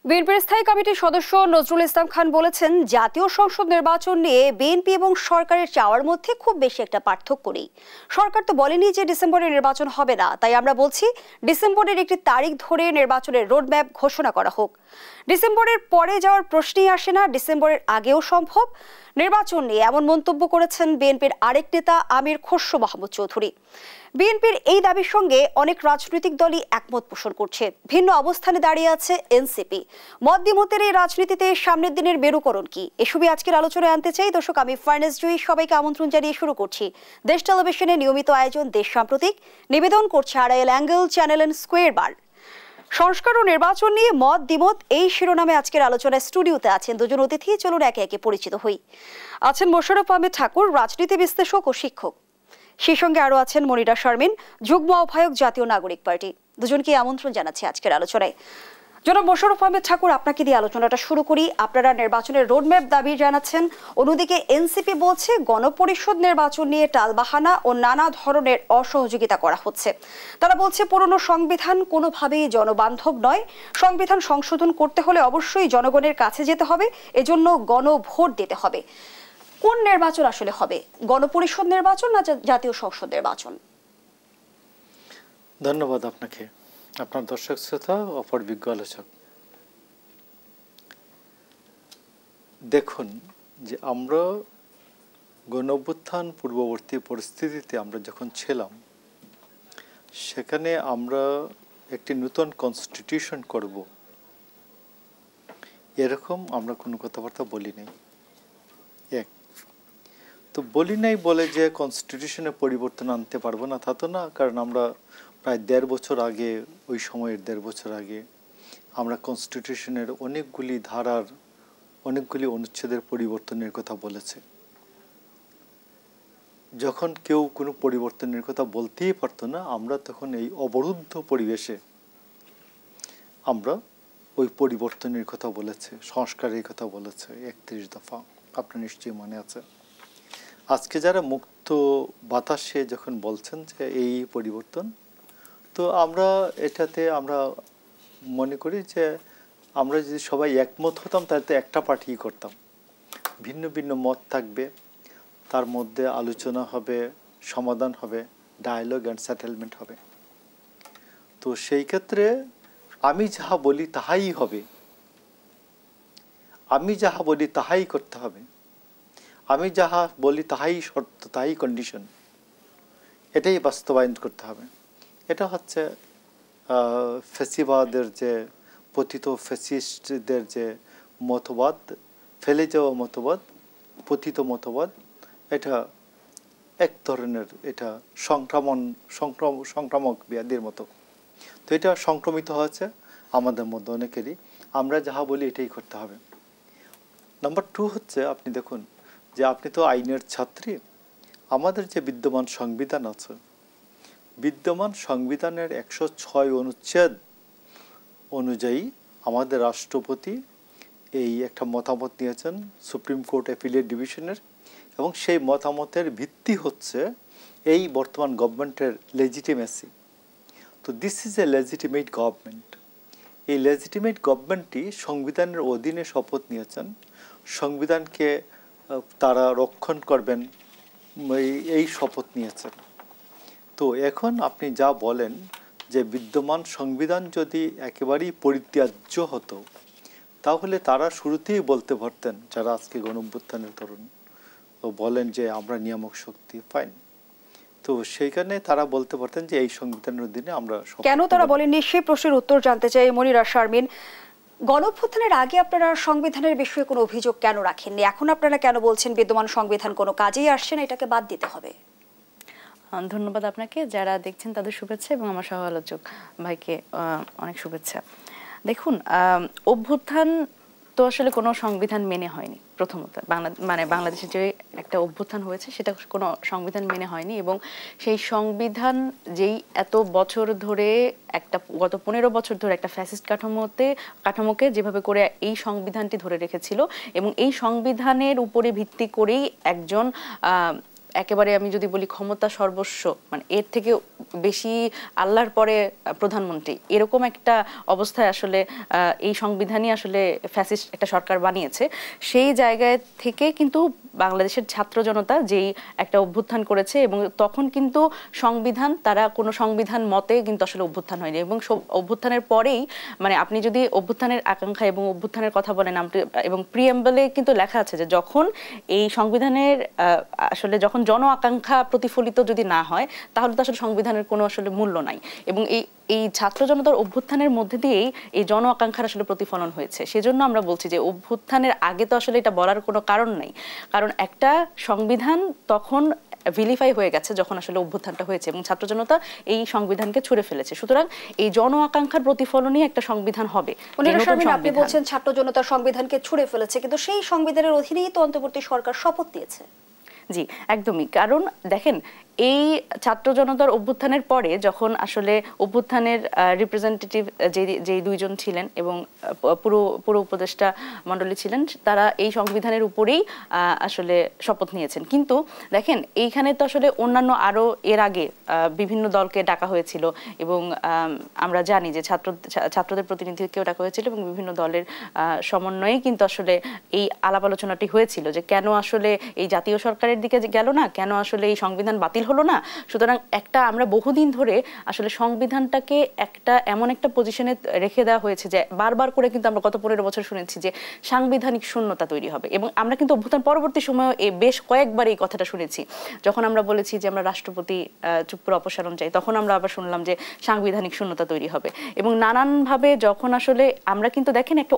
বিএনপির স্থায়ী কমিটির সদস্য নজরুল ইসলাম খান বলেছেন, জাতীয় সংসদ নির্বাচন নিয়ে বিএনপি এবং সরকারের চাওয়ার মধ্যে খুব বেশি একটা পার্থক্য নেই। সরকার তো বলেনি যে ডিসেম্বরে নির্বাচন হবে না, তাই আমরা বলছি ডিসেম্বরের একটি তারিখ ধরে নির্বাচনের রোডম্যাপ ঘোষণা করা হোক। ডিসেম্বরের পরে যাওয়ার প্রশ্নই আসে না, ডিসেম্বরের আগেও সম্ভব নির্বাচন নিয়ে এমন মন্তব্য করেছেন বিএনপির আরেক নেতা আমির খসরু মাহমুদ চৌধুরী। বিএনপির এই দাবির সঙ্গে অনেক রাজনৈতিক দলই একমত পোষণ করছে। ভিন্ন অবস্থানে দাঁড়িয়ে আছে এনসিপি। মত দ্বিমতের এই রাজনীতিতে সামনের দিনের মেরুকরণ কি, এসবই আজকের আলোচনায় আনতে চাই। দর্শক, আমি ফার্নেস জুই সবাইকে আমন্ত্রণ জানিয়ে শুরু করছি দেশ টেলিভিশনের নিয়মিত আয়োজন দেশ সাম্প্রতিক। নিবেদন করছে Arail angle channel and square বার। সংস্কার ও নির্বাচন নিয়ে মত দ্বিমত, এই শিরোনামে আজকের আলোচনায় স্টুডিওতে আছেন দুজন অতিথি। চলুন একে একে পরিচিত হই। আছেন মোশাররফ আহমেদ ঠাকুর, রাজনীতি বিশ্লেষক ও শিক্ষক। সেই সঙ্গে আরো আছেন মনিরা শারমিন, যুগ্ম আহ্বায়ক, জাতীয় নাগরিক পার্টি। দুজনকে আমন্ত্রণ জানাচ্ছি আজকের আলোচনায়। জনাব মোশাররফ আহমেদ ঠাকুর, আপনাকে দিয়ে আলোচনাটা শুরু করি। আপনারা নির্বাচনের রোডম্যাপ দাবি জানাচ্ছেন, অন্যদিকে এনসিপি বলছে গণপরিষদ নির্বাচন নিয়ে টালবাহানা ও নানা ধরনের অসহযোগিতা করা হচ্ছে। তারা বলছে পুরনো সংবিধান কোনোভাবেই জনবান্ধব নয়, সংবিধান সংশোধন করতে হলে অবশ্যই জনগণের কাছে যেতে হবে, এজন্য গণভোট দিতে হবে। কোন নির্বাচন আসলে হবে, গণপরিষদ নির্বাচন না জাতীয় সংসদ নির্বাচন? ধন্যবাদ আপনাকে, আপনার দর্শক শ্রোতা, অপর বিজ্ঞ আলোচক। দেখুন যে আমরা গণঅভ্যুত্থান পূর্ববর্তী পরিস্থিতিতে আমরা যখন ছিলাম, সেখানে আমরা একটি নতুন কনস্টিটিউশন করব, এরকম আমরা কোনো কথাবার্তা বলি নাই। তো বলি নাই বলে যে কনস্টিটিউশনে পরিবর্তন আনতে পারবো না, তা তো না। কারণ আমরা প্রায় 1.5 বছর আগে, ওই সময়ের 1.5 বছর আগে আমরা কনস্টিটিউশনের অনেকগুলি ধারার, অনেকগুলি অনুচ্ছেদের পরিবর্তনের কথা বলেছে। যখন কেউ কোনো পরিবর্তনের কথা বলতেই পারতো না, আমরা তখন এই অবরুদ্ধ পরিবেশে আমরা ওই পরিবর্তনের কথা বলেছে, সংস্কারের কথা বলেছে 31 দফা। আপনার নিশ্চয়ই মনে আছে। আজকে যারা মুক্ত বাতাসে যখন বলছেন যে এই পরিবর্তন, তো আমরা এটাতে আমরা মনে করি যে আমরা যদি সবাই একমত হতাম তাহলে তো একটা পার্টি করতাম। ভিন্ন ভিন্ন মত থাকবে, তার মধ্যে আলোচনা হবে, সমাধান হবে, ডায়ালগ অ্যান্ড সেটেলমেন্ট হবে। তো সেই ক্ষেত্রে আমি যাহা বলি তাহাই হবে, আমি যাহা বলি তাহাই করতে হবে, আমি যাহা বলি তাহাই শর্ত, তাহাই কন্ডিশন, এটাই বাস্তবায়ন করতে হবে। এটা হচ্ছে ফ্যাসিবাদের যে পতিত ফ্যাসিস্টদের যে মতবাদ, ফেলে যাওয়া মতবাদ, পতিত মতবাদ, এটা এক ধরনের, এটা সংক্রামক ব্যাধির মতো। তো এটা সংক্রমিত হয়েছে আমাদের মধ্যে অনেকেরই। আমরা যাহা বলি এটাই করতে হবে। নাম্বার 2 হচ্ছে, আপনি দেখুন যে আপনি তো আইনের ছাত্রী। আমাদের যে বিদ্যমান সংবিধান আছে, বিদ্যমান সংবিধানের 106 অনুচ্ছেদ অনুযায়ী আমাদের রাষ্ট্রপতি এই একটা মতামত নিয়েছেন সুপ্রিম কোর্ট অ্যাপিলেট ডিভিশনের, এবং সেই মতামতের ভিত্তি হচ্ছে এই বর্তমান গভর্নমেন্টের লেজিটিমেসি। তো this is a legitimate government. এই লেজিটিমেট গভর্নমেন্টটি সংবিধানের অধীনে শপথ নিয়েছেন, সংবিধানকে তারা রক্ষণ করবেন, এই শপথ নিয়েছেন। তো এখন আপনি যা বলেন যে বিদ্যমান সংবিধান যদি একেবারেই পরিত্যাজ্য হতো, তাহলে তারা শুরুতেই বলতে পারতেন, যারা আজকে গণঅভ্যুত্থানের তরুণ বলেন যে আমরা নিয়ামক শক্তি, ফাইন। তো সেইখানে তারা বলতে পারতেন যে এই সংবিধানের অধীনে আমরা। কেন তারা বলেননি সেই প্রশ্নের উত্তর জানতে চাই মনিরা শারমিন। গণঅভ্যুত্থানের আগে আপনারা সংবিধানের বিষয়ে কোনো অভিযোগ কেন রাখেননি? এখন আপনারা কেন বলছেন বিদ্যমান সংবিধান কোনো কাজেই আসছে না, এটাকে বাদ দিতে হবে? ধন্যবাদ আপনাকে, যারা দেখছেন তাদের শুভেচ্ছা এবং আমার সহ আলোচক ভাইকে অনেক শুভেচ্ছা। দেখুন, অভ্যুত্থান তো আসলে কোনো সংবিধান মেনে হয়নি। প্রথমত বাংলাদেশে যে একটা অভ্যুত্থান হয়েছে সেটা কোনো সংবিধান মেনে হয়নি, এবং সেই সংবিধান যেই এত বছর ধরে একটা, গত 15 বছর ধরে একটা ফ্যাসিস্ট কাঠামোকে যেভাবে করে এই সংবিধানটি ধরে রেখেছিল, এবং এই সংবিধানের উপরে ভিত্তি করেই একেবারে আমি যদি বলি ক্ষমতা সর্বস্ব, মানে এর থেকে বেশি আল্লাহর পরে প্রধানমন্ত্রী, এরকম একটা অবস্থায় আসলে এই সংবিধানই আসলে ফ্যাসিস্ট একটা সরকার বানিয়েছে। সেই জায়গায় থেকে কিন্তু বাংলাদেশের ছাত্র জনতা যেই একটা অভ্যুত্থান করেছে, এবং তখন কিন্তু সংবিধান, তারা কোনো সংবিধান মতে কিন্তু আসলে অভ্যুত্থান হয়নি। এবং অভ্যুত্থানের পরেই, মানে আপনি যদি অভ্যুত্থানের আকাঙ্ক্ষা এবং অভ্যুত্থানের কথা বলেন, এবং প্রিএম্বলে কিন্তু লেখা আছে যে যখন এই সংবিধানের আসলে যখন জন আকাঙ্ক্ষা প্রতিফলিত যদি না হয়, তাহলে তো আসলে সংবিধানের কোনো আসলে মূল্য নাই। এবং এই ছাত্র জনতার অভ্যুত্থানের মধ্যে দিয়েই এই জন আকাঙ্ক্ষার আসলে প্রতিফলন হয়েছে। সেজন্য আমরা বলছি যে অভ্যুত্থানের আগে তো আসলে এটা বলার কোনো কারণ নাই, কারণ একটা সংবিধান তখন ভিলিফাই হয়ে গেছে যখন আসলে অভ্যুত্থানটা হয়েছে, এবং ছাত্র জনতা এই সংবিধানকে ছুঁড়ে ফেলেছে। সুতরাং এই জন আকাঙ্ক্ষার প্রতিফলনই একটা সংবিধান হবে। আপনি বলছেন ছাত্র জনতা সংবিধানকে ছুঁড়ে ফেলেছে, কিন্তু সেই সংবিধানের অধীনেই তো অন্তর্বর্তী সরকার শপথ নিয়েছে। জি, একদমই। কারণ দেখেন, এই ছাত্র জনতার অভ্যুত্থানের পরে যখন আসলে অভ্যুত্থানের রিপ্রেজেন্টেটিভ যে দুইজন ছিলেন এবং পুরো উপদেষ্টা মণ্ডলী ছিলেন, তারা এই সংবিধানের উপরেই আসলে শপথ নিয়েছেন। কিন্তু দেখেন, এইখানে তো আসলে অন্যান্য আরো এর আগে বিভিন্ন দলকে ডাকা হয়েছিল, এবং আমরা জানি যে ছাত্রদের প্রতিনিধিকেও ডাকা হয়েছিল, এবং বিভিন্ন দলের সমন্বয়ে কিন্তু আসলে এই আলাপ আলোচনাটি হয়েছিল যে কেন আসলে এই জাতীয় সরকারের দিকে গেল না, কেন আসলে এই সংবিধান বাতিল হলো না। সুতরাং আমরা বহুদিন ধরে আসলে সংবিধানটাকে এমন একটা পজিশনে রেখে দেওয়া হয়েছে যে বারবার করে কিন্তু আমরা গত 15 বছর শুনেছি যে সাংবিধানিক শূন্যতা তৈরি হবে, এবং আমরা কিন্তু অভ্যুত্থান পরবর্তী সময়ে বেশ কয়েকবার এই কথাটা শুনেছি। যখন আমরা বলেছি যে আমরা রাষ্ট্রপতি চুপ করে অপসারণ চাই, তখন আমরা আবার শুনলাম যে সাংবিধানিক শূন্যতা তৈরি হবে। এবং নানানভাবে যখন আসলে আমরা কিন্তু দেখেন একটা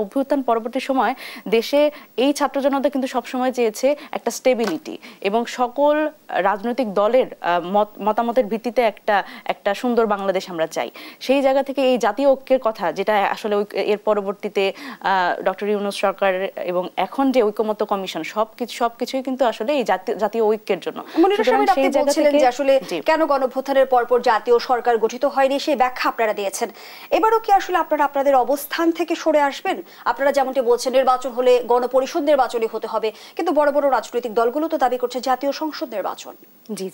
অভ্যুত্থান পরবর্তী সময় দেশে এই ছাত্র জনতা কিন্তু সবসময় চেয়েছে একটা স্টেবিলিটি, এবং সকল রাজনৈতিক দলের মতামতের ভিত্তিতে একটা সুন্দর বাংলাদেশ আমরা চাই। সেই জায়গা থেকে এই জাতীয় ঐক্যের কথা, যেটা আসলে এর পরবর্তীতে ডক্টর ইউনূস সরকার এবং এখন যে ঐকমত্য কমিশন, সবকিছুই কিন্তু আসলে এই জাতীয় ঐক্যের জন্য। সেই জায়গা থেকে আসলে কেন গণঅভ্যুত্থানের পরপর জাতীয় সরকার গঠিত হয়নি সেই ব্যাখ্যা আপনারা দিয়েছেন। এবারও কি আসলে আপনারা আপনাদের অবস্থান থেকে সরে আসবেন? আপনারা যেমনটি বলছেন নির্বাচন হলে গণপরিষদ নির্বাচনই হতে হবে, কিন্তু বড় বড় রাজনৈতিক দলগুলো তো দাবি করছে জাতীয় সংসদ নির্বাচন। জি,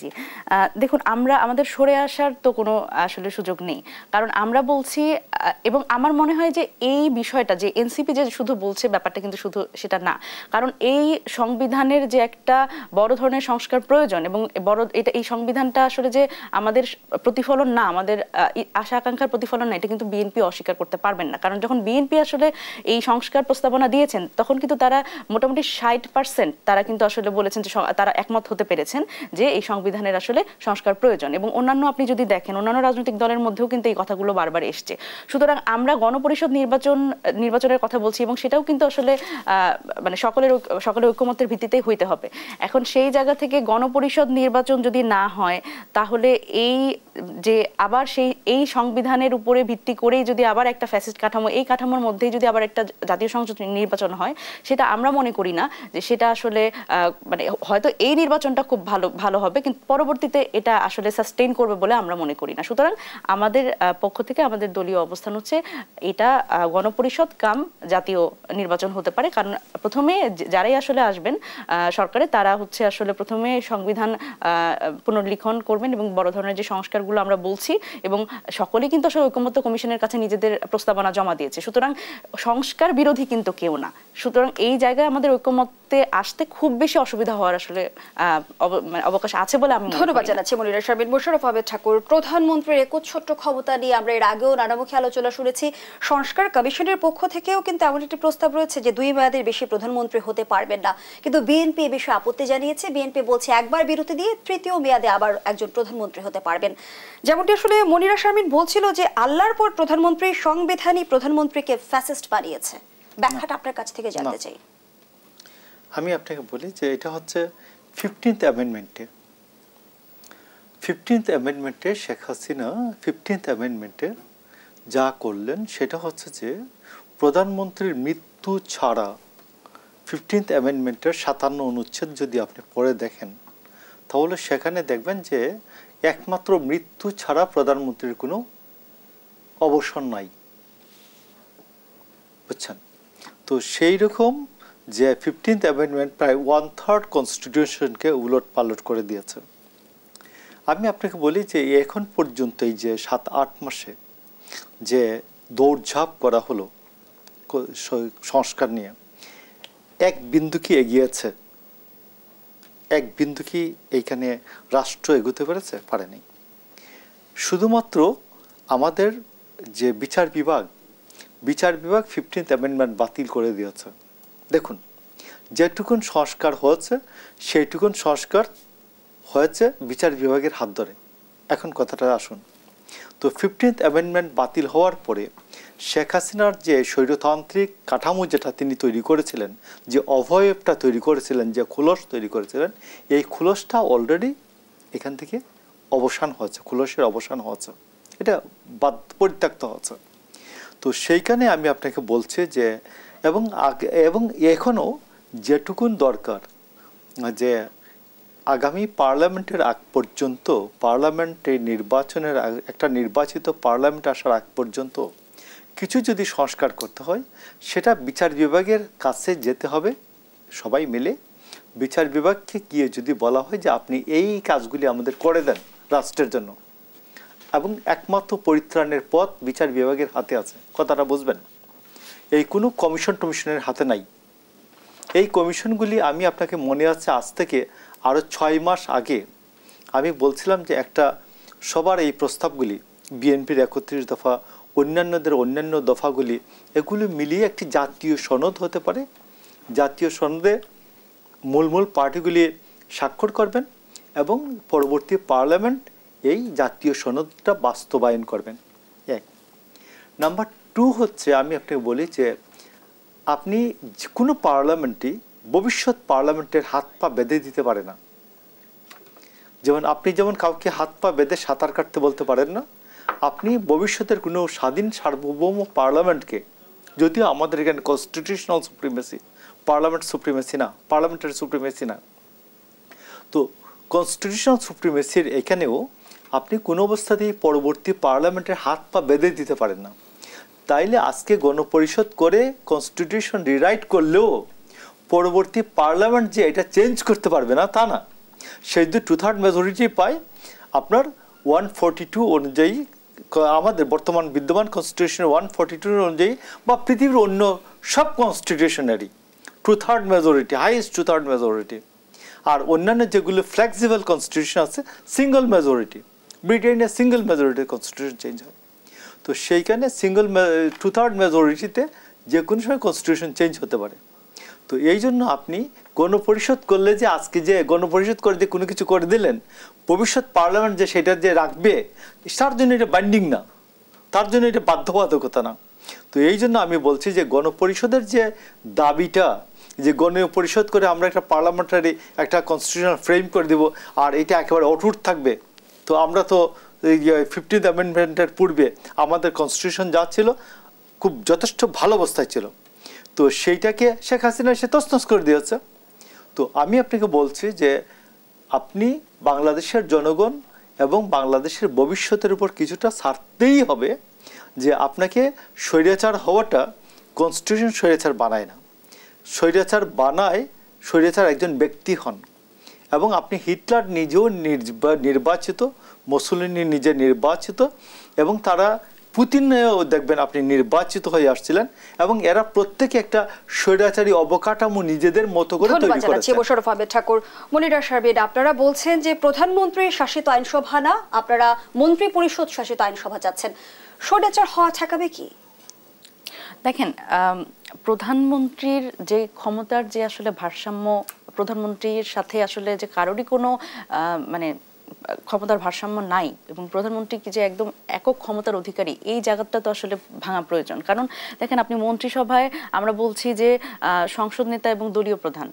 দেখুন, আমাদের সরে আসার তো কোনো আসলে সুযোগ নেই, কারণ আমরা বলছি, এবং আমার মনে হয় যে এই বিষয়টা যে এনসিপি যে শুধু বলছে, ব্যাপারটা কিন্তু শুধু সেটা না। কারণ এই সংবিধানের যে একটা বড় ধরনের সংস্কার প্রয়োজন, এবং এই সংবিধানটা আসলে যে আমাদের প্রতিফলন না, আমাদের আশা আকাঙ্ক্ষার প্রতিফলন না, এটা কিন্তু বিএনপি অস্বীকার করতে পারবেন না। কারণ যখন বিএনপি আসলে এই সংস্কার প্রস্তাবনা দিয়েছেন, তখন কিন্তু তারা মোটামুটি 60% তারা কিন্তু আসলে বলেছেন যে তারা একমত হতে পেরেছেন যে এই সংবিধানের আসলে সংস্কার প্রয়োজন। এবং অন্যান্য আপনি যদি দেখেন, অন্যান্য রাজনৈতিক দলের মধ্যেও কিন্তু এই কথাগুলো বারবার এসছে। সুতরাং আমরা গণপরিষদ নির্বাচনের কথা বলছি, এবং সেটাও কিন্তু আসলে মানে সকলের ঐকমত্যের ভিত্তিতেই হইতে হবে। এখন সেই জায়গা থেকে গণপরিষদ নির্বাচন যদি না হয়, তাহলে এই সংবিধানের উপরে ভিত্তি করেই যদি আবার একটা ফ্যাসিস্ট কাঠামো, এই কাঠামোর মধ্যেই যদি আবার একটা জাতীয় সংসদ নির্বাচন হয়, সেটা আমরা মনে করি না যে সেটা আসলে মানে হয়তো এই নির্বাচনটা খুব ভালো হবে, কিন্তু পরবর্তীতে এটা আসলে সাস্টেইন করবে বলে আমরা মনে করি না। সুতরাং আমাদের পক্ষ থেকে আমাদের দলীয় অবস্থান হচ্ছে এটা গণপরিষদ কাম জাতীয় নির্বাচন হতে পারে। কারণ প্রথমে যারাই আসলে আসবেন সরকারে, তারা হচ্ছে আসলে প্রথমে সংবিধান পুনর্লিখন করবেন, এবং বড় ধরনের যে সংস্কারগুলো আমরা বলছি, এবং সকলেই কিন্তু আসলে ঐকমত্য কমিশনের কাছে নিজেদের প্রস্তাবনা জমা দিয়েছে। সুতরাং সংস্কার বিরোধী কিন্তু কেউ না। সুতরাং এই জায়গায় আমাদের ঐকমত্যে আসতে খুব বেশি অসুবিধা হওয়ার আসলে অবকাশ আছে বলে আমি ধন্যবাদ জানাচ্ছি। মনিরা শারমিন। মোশাররফ আহমেদ ঠাকুর, প্রধানমন্ত্রীর একচ্ছত্র ক্ষমতা নিয়ে আমরা এর আগেও নানামুখী আলোচনা শুনেছি। সংস্কার কমিশনের পক্ষ থেকেও কিন্তু এমন একটি প্রস্তাব রয়েছে যে 2 মেয়াদের বেশি প্রধানমন্ত্রী হতে পারবেন না, কিন্তু বিএনপি এ বিষয়ে আপত্তি জানিয়েছে। বিএনপি বলছে একবার বিরতি দিয়ে 3য় মেয়াদে আবার একজন প্রধানমন্ত্রী হতে পারবেন। যেমনটি আসলে মনিরা শারমিন বলছিল যে আল্লাহর পর প্রধানমন্ত্রী, সংবিধানই প্রধানমন্ত্রীকে ফ্যাসিস্ট বানিয়েছে। ব্যাখ্যাটা আপনার কাছ থেকে জানতে চাই। আমি আপনাকে বলি যে এটা হচ্ছে 15th অ্যামেন্ডমেন্টে শেখ হাসিনা 15th অ্যামেন্ডমেন্টে যা করলেন সেটা হচ্ছে যে প্রধানমন্ত্রীর মৃত্যু ছাড়া 15th অ্যামেন্ডমেন্টের 57 অনুচ্ছেদ যদি আপনি পড়ে দেখেন, তাহলে সেখানে দেখবেন যে একমাত্র মৃত্যু ছাড়া প্রধানমন্ত্রীর কোনো অবসর নাই, বুঝছেন? তো সেই রকম যে 15th অ্যামেন্ডমেন্ট প্রায় 1/3 কনস্টিটিউশনকে উলট পালট করে দিয়েছে। আমি আপনাকে বলি যে এখন পর্যন্ত এই যে 7-8 মাসে যে দৌড়ঝাঁপ করা হলো সংস্কার নিয়ে, এক বিন্দু কি এগিয়েছে? এক বিন্দু কি এইখানে রাষ্ট্র এগোতে পেরেছে? পারেনি। শুধুমাত্র আমাদের যে বিচার বিভাগ 15th অ্যামেন্ডমেন্ট বাতিল করে দিয়েছে। দেখুন, যেটুকুন সংস্কার হয়েছে সেইটুকুন সংস্কার হয়েছে বিচার বিভাগের হাত ধরে। এখন কথাটা আসুন, তো 15th অ্যামেন্ডমেন্ট বাতিল হওয়ার পরে শেখ হাসিনার যে স্বৈরতান্ত্রিক কাঠামো যেটা তিনি তৈরি করেছিলেন, যে অবয়বটা তৈরি করেছিলেন, যে খুলস তৈরি করেছিলেন, এই খুলসটা অলরেডি এখান থেকে অবসান হয়েছে, খুলসের অবসান হয়েছে, এটা পরিত্যক্ত হয়েছে। তো সেইখানে আমি আপনাকে বলছি যে এবং এখনও যেটুকুন দরকার, যে আগামী পার্লামেন্টের আগ পর্যন্ত, পার্লামেন্টে নির্বাচনের একটা নির্বাচিত পার্লামেন্ট আসার আগ পর্যন্ত কিছু যদি সংস্কার করতে হয়, সেটা বিচার বিভাগের কাছে যেতে হবে। সবাই মিলে বিচার বিভাগকে গিয়ে যদি বলা হয় যে আপনি এই কাজগুলি আমাদের করে দেন রাষ্ট্রের জন্য, এবং একমাত্র পরিত্রাণের পথ বিচার বিভাগের হাতে আছে, কথাটা বুঝবেন। এই কোনো কমিশনের হাতে নাই। এই কমিশনগুলি আমি আপনাকে মনে আছে আজ থেকে আরও 6 মাস আগে আমি বলছিলাম যে একটা সবার এই প্রস্তাবগুলি, বিএনপির 31 দফা, অন্যান্যদের অন্যান্য দফাগুলি, এগুলি মিলিয়ে একটি জাতীয় সনদ হতে পারে। জাতীয় সনদে মূল পার্টিগুলি স্বাক্ষর করবেন এবং পরবর্তী পার্লামেন্ট এই জাতীয় সনদটা বাস্তবায়ন করবেন। এক নাম্বার 2 হচ্ছে, আমি আপনাকে বলি যে আপনি কোনো পার্লামেন্টই ভবিষ্যৎ পার্লামেন্টের হাত পা বেঁধে দিতে পারে না। যেমন আপনি যেমন কাউকে হাত পা বেঁধে সাঁতার কাটতে বলতে পারেন না, আপনি ভবিষ্যতের কোনো স্বাধীন সার্বভৌম পার্লামেন্টকে, যদিও আমাদের এখানে কনস্টিটিউশনাল সুপ্রিমেসি, পার্লামেন্ট সুপ্রিমেসি না, পার্লামেন্টারি সুপ্রিমেসি না, তো কনস্টিটিউশনাল সুপ্রিমেসির এখানেও আপনি কোনো অবস্থাতেই পরবর্তী পার্লামেন্টের হাত পা বেঁধে দিতে পারেন না। তাইলে আজকে গণপরিষদ করে কনস্টিটিউশন রিরাইট করলেও পরবর্তী পার্লামেন্ট যে এটা চেঞ্জ করতে পারবে না তা না। সেই যদি 2/3 মেজরিটি পায়, আপনার 142 অনুযায়ী, আমাদের বর্তমান বিদ্যমান কনস্টিটিউশনের 142 অনুযায়ী বা পৃথিবীর অন্য সব কনস্টিটিউশনারই 2/3 মেজরিটি, হাইয়েস্ট 2/3 মেজরিটি। আর অন্যান্য যেগুলো ফ্লেক্সিবল কনস্টিটিউশন আছে সিঙ্গল মেজরিটি, ব্রিটেনের সিঙ্গল মেজরিটি কনস্টিটিউশন চেঞ্জ হয়। তো সেইখানে 2/3 মেজরিটিতে যে কোনো সময় কনস্টিটিউশন চেঞ্জ হতে পারে। তো এই জন্য আপনি গণপরিষদ করলে যে আজকে যে গণপরিষদ করে দিয়ে কোনো কিছু করে দিলেন, ভবিষ্যৎ পার্লামেন্ট যে সেটা যে রাখবে, তার জন্য এটা বাইন্ডিং না, তার জন্য এটা বাধ্যবাধকতা না। তো এই জন্য আমি বলছি যে গণপরিষদের যে দাবিটা, যে গণপরিষদ করে আমরা একটা পার্লামেন্টারি একটা কনস্টিটিউশনাল ফ্রেম করে দেব আর এটা একেবারে অটুট থাকবে, তো আমরা তো 15th অ্যামেন্ডমেন্টের পূর্বে আমাদের কনস্টিটিউশন যা ছিল খুব যথেষ্ট ভালো অবস্থায় ছিল, তো সেইটাকে শেখ হাসিনা সে তছনছ করে দিয়েছে। তো আমি আপনাকে বলছি যে আপনি বাংলাদেশের জনগণ এবং বাংলাদেশের ভবিষ্যতের উপর কিছুটা ছাড়তেই হবে, যে আপনাকে স্বৈরাচার হওয়াটা কনস্টিটিউশন স্বৈরাচার বানায় না, স্বৈরাচার বানায় স্বৈরাচার একজন ব্যক্তি হন। এবং আপনি হিটলার নিজেও নির্বাচিত, মুসোলিনি নিজে নির্বাচিত, এবং তারা পুতিনও দেখবেন আপনি নির্বাচিত হয়ে আসছিলেন, এবং এরা প্রত্যেকে একটা স্বৈরাচারী অবকাঠামো নিজেদের মতো করে তৈরি করেছে। মোশাররফ আহমেদ ঠাকুর, মনিরা শারমিন, আপনারা বলছেন যে প্রধানমন্ত্রী শাসিত আইনসভা না, আপনারা মন্ত্রী পরিষদ শাসিত আইনসভা চাচ্ছেন, স্বৈরাচার হওয়া ঠেকাবে কি? দেখেন, প্রধানমন্ত্রীর যে ক্ষমতার যে আসলে ভারসাম্য, প্রধানমন্ত্রীর সাথে আসলে যে কারোরই কোনো মানে ক্ষমতার ভারসাম্য নাই, এবং প্রধানমন্ত্রী কি যে একদম একক ক্ষমতার অধিকারী, এই জায়গাটা তো আসলে ভাঙা প্রয়োজন। কারণ দেখেন, আপনি মন্ত্রিসভায় আমরা বলছি যে সংসদ নেতা এবং দলীয় প্রধান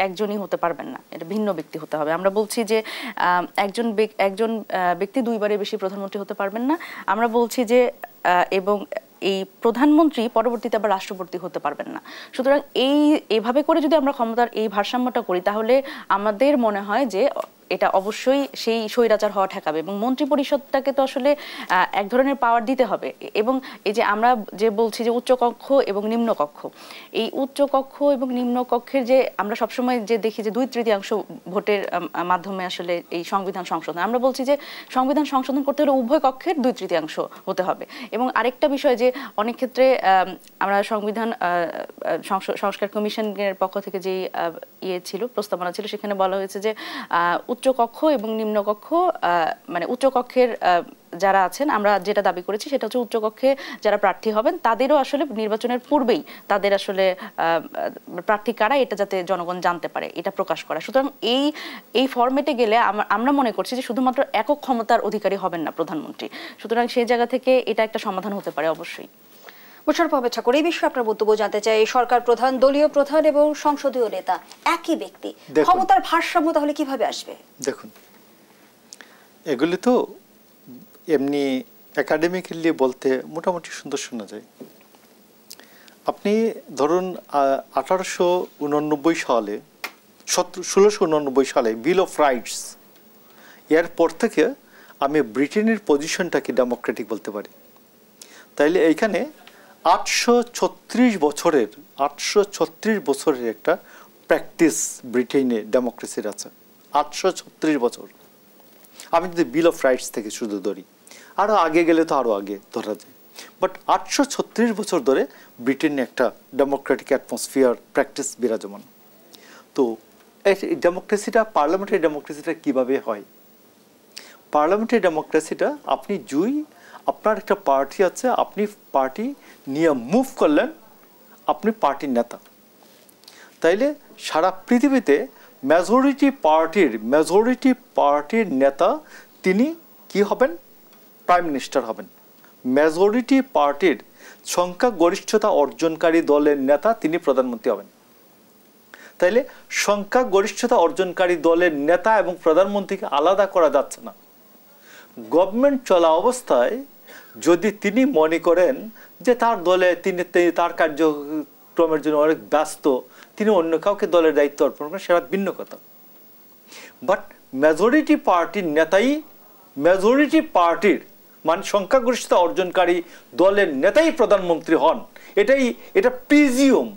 একজনই হতে পারবেন না, এটা ভিন্ন ব্যক্তি হতে হবে। আমরা বলছি যে একজন ব্যক্তি 2 বারের বেশি প্রধানমন্ত্রী হতে পারবেন না। আমরা বলছি যে এবং এই প্রধানমন্ত্রী পরবর্তীতে আবার রাষ্ট্রপতি হতে পারবেন না। সুতরাং এইভাবে করে যদি আমরা ক্ষমতার এই ভারসাম্যটা করি, তাহলে আমাদের মনে হয় যে এটা অবশ্যই সেই স্বৈরাচার হওয়া ঠেকাবে। এবং মন্ত্রী পরিষদটাকে তো আসলে এক ধরনের পাওয়ার দিতে হবে। এবং এই যে আমরা যে বলছি যে উচ্চ কক্ষ এবং নিম্ন কক্ষ, এই উচ্চ কক্ষ এবং নিম্ন কক্ষের যে আমরা সবসময় যে দেখি যে 2/3 ভোটের মাধ্যমে আসলে এই সংবিধান সংশোধন, আমরা বলছি যে সংবিধান সংশোধন করতে হলে উভয় কক্ষের 2/3 হতে হবে। এবং আরেকটা বিষয় যে অনেক ক্ষেত্রে আমরা সংবিধান সংস্কার কমিশনের পক্ষ থেকে যে ছিল প্রস্তাবনা ছিল, সেখানে বলা হয়েছে যে উচ্চ কক্ষ এবং নিম্ন কক্ষ, মানে উচ্চ কক্ষের যারা আছেন, আমরা যেটা দাবি করেছি সেটা হচ্ছে উচ্চকক্ষে যারা প্রার্থী হবেন তাদেরও আসলে নির্বাচনের পূর্বেই তাদের আসলে প্রার্থী কারা এটা যাতে জনগণ জানতে পারে, এটা প্রকাশ করা। সুতরাং এই ফরম্যাটে গেলে আমরা মনে করছি যে শুধুমাত্র একক ক্ষমতার অধিকারী হবেন না প্রধানমন্ত্রী। সুতরাং সেই জায়গা থেকে এটা একটা সমাধান হতে পারে অবশ্যই। মোশাররফ আহমেদ ঠাকুর, এই বিষয়ে আপনার বক্তব্য জানতে চাই। সরকার প্রধান, দলীয় প্রধান এবং সংসদীয় নেতা একই ব্যক্তি, ক্ষমতার ভারসাম্য তাহলে কিভাবে আসবে? দেখুন, এগুলি তো এমনি একাডেমিক্যালি বলতে মোটামুটি সুন্দর শোনা যায়। আপনি ধরুন 1889 সালে 1689 সালে বিল অফ রাইটস, এর পর থেকে আমি ব্রিটেনের পজিশনটাকে ডেমোক্রেটিক বলতে পারি। তাইলে এইখানে 836 বছরের একটা প্র্যাকটিস ব্রিটেনে ডেমোক্রেসির আছে। 836 বছর। আমি যদি বিল অফ রাইটস থেকে শুধু ধরি, আরও আগে গেলে তো আরও আগে ধরা যায়, বাট 836 বছর ধরে ব্রিটেনে একটা ডেমোক্রেটিক অ্যাটমসফিয়ার প্র্যাকটিস বিরাজমান। তো এই ডেমোক্রেসিটা, পার্লামেন্টারি ডেমোক্রেসিটা কীভাবে হয়? পার্লামেন্টারি ডেমোক্রেসিটা আপনি আপনার একটা পার্টি আছে, আপনি পার্টি নিয়ে মুভ করলেন, আপনি পার্টির নেতা। তাইলে সারা পৃথিবীতে মেজরিটি পার্টির নেতা তিনি কি হবেন? প্রাইম মিনিস্টার হবেন। মেজরিটি পার্টির সংখ্যাগরিষ্ঠতা অর্জনকারী দলের নেতা তিনি প্রধানমন্ত্রী হবেন। তাইলে সংখ্যাগরিষ্ঠতা অর্জনকারী দলের নেতা এবং প্রধানমন্ত্রীকে আলাদা করা যাচ্ছে না। গভর্নমেন্ট চলা অবস্থায় যদি তিনি মনে করেন যে তার দলে তিনি তার কার্যক্রমের জন্য অনেক ব্যস্ত, তিনি অন্য কাউকে দলের দায়িত্ব অর্পণ করেন, সেটা ভিন্ন কথা। বাট মেজরিটি পার্টির নেতাই, মেজরিটি পার্টির মানে সংখ্যাগরিষ্ঠতা অর্জনকারী দলের নেতাই প্রধানমন্ত্রী হন। এটা প্রিজিউম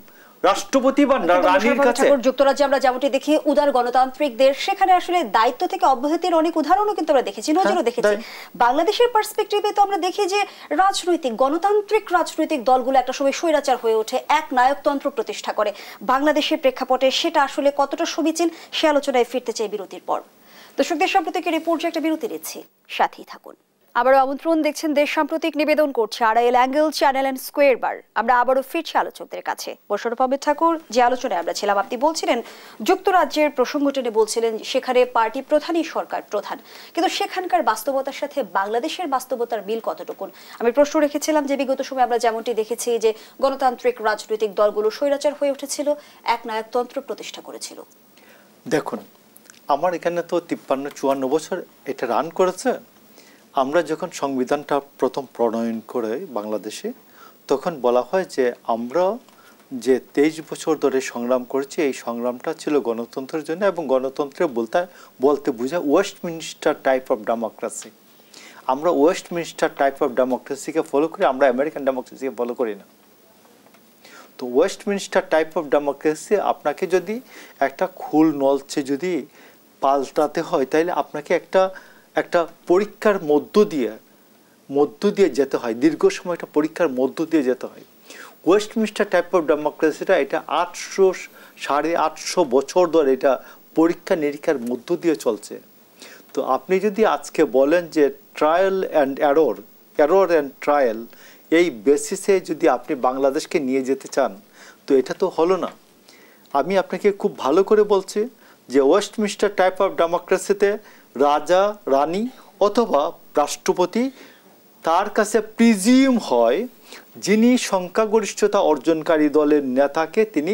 রাষ্ট্রপতি বা রানীর কাছে। যুক্তরাজ্যে আমরা যেমনটি দেখি উদার গণতান্ত্রিক দেশ, সেখানে আসলে দায়িত্ব থেকে অব্যাহতির অনেক উদাহরণও কিন্তু আমরা দেখেছি, নজিরও দেখেছি। বাংলাদেশের পার্সপেক্টিভে তো আমরা দেখি যে গণতান্ত্রিক রাজনৈতিক দলগুলো একটা সময় স্বৈরাচার হয়ে ওঠে, এক নায়কতন্ত্র প্রতিষ্ঠা করে। বাংলাদেশের প্রেক্ষাপটে সেটা আসলে কতটা সমীচীন, সে আলোচনায় ফিরতে চাই বিরতির পর। দর্শকদের সাম্প্রতিকের রিপোর্টে একটা বিরতি নিচ্ছি, সাথেই থাকুন। আবারও আমন্ত্রণ, দেখছেন দেশ সাম্প্রতিক, নিবেদন করছে Arail angle channel and square বার। আমরা আবারও ফিরছি আলোচকদের কাছে। মোশাররফ আহমেদ ঠাকুর, যে আলোচনায় আমরা ছিলাম, আপনি বলছিলেন যুক্তরাজ্যের প্রসঙ্গ টেনে বলছিলেন সেখানে পার্টি প্রধানই সরকার প্রধান, কিন্তু সেখানকার বাস্তবতার সাথে বাংলাদেশের বাস্তবতার মিল কতটুকুন? আমি প্রশ্ন রেখেছিলাম যে বিগত সময় আমরা যেমনটি দেখেছি যে গণতান্ত্রিক রাজনৈতিক দলগুলো স্বৈরাচার হয়ে উঠেছিল, এক নায়কতন্ত্র প্রতিষ্ঠা করেছিল। দেখুন, আমার এখানে তো 53-54 বছর এটা রান করেছে। আমরা যখন সংবিধানটা প্রথম প্রণয়ন করে বাংলাদেশে, তখন বলা হয় যে আমরা যে 23 বছর ধরে সংগ্রাম করেছি, এই সংগ্রামটা ছিল গণতন্ত্রের জন্য, এবং গণতন্ত্রে বলতে বোঝায় ওয়েস্টমিনিস্টার টাইপ অফ ডেমোক্রেসি। আমরা ওয়েস্টমিনিস্টার টাইপ অফ ডেমোক্রেসিকে ফলো করি, আমরা আমেরিকান ডেমোক্রেসিকে ফলো করি না। তো ওয়েস্টমিনিস্টার টাইপ অফ ডেমোক্রেসি আপনাকে যদি একটা খুল নলছে যদি পাল্টাতে হয়, তাহলে আপনাকে একটা পরীক্ষার মধ্য দিয়ে যেতে হয়, দীর্ঘ সময় একটা পরীক্ষার মধ্য দিয়ে যেতে হয়। ওয়েস্টমিনিস্টার টাইপ অফ ডেমোক্রেসিটা এটা 800-850 বছর ধরে এটা পরীক্ষা নিরীক্ষার মধ্য দিয়ে চলছে। তো আপনি যদি আজকে বলেন যে trial and error and trial, এই বেসিসে যদি আপনি বাংলাদেশকে নিয়ে যেতে চান, তো এটা তো হলো না। আমি আপনাকে খুব ভালো করে বলছি যে ওয়েস্টমিনিস্টার টাইপ অফ ডেমোক্রেসিতে রাজা, রানী অথবা রাষ্ট্রপতি, তার কাছে প্রিজিউম হয় যিনি সংখ্যাগরিষ্ঠতা অর্জনকারী দলের নেতাকে তিনি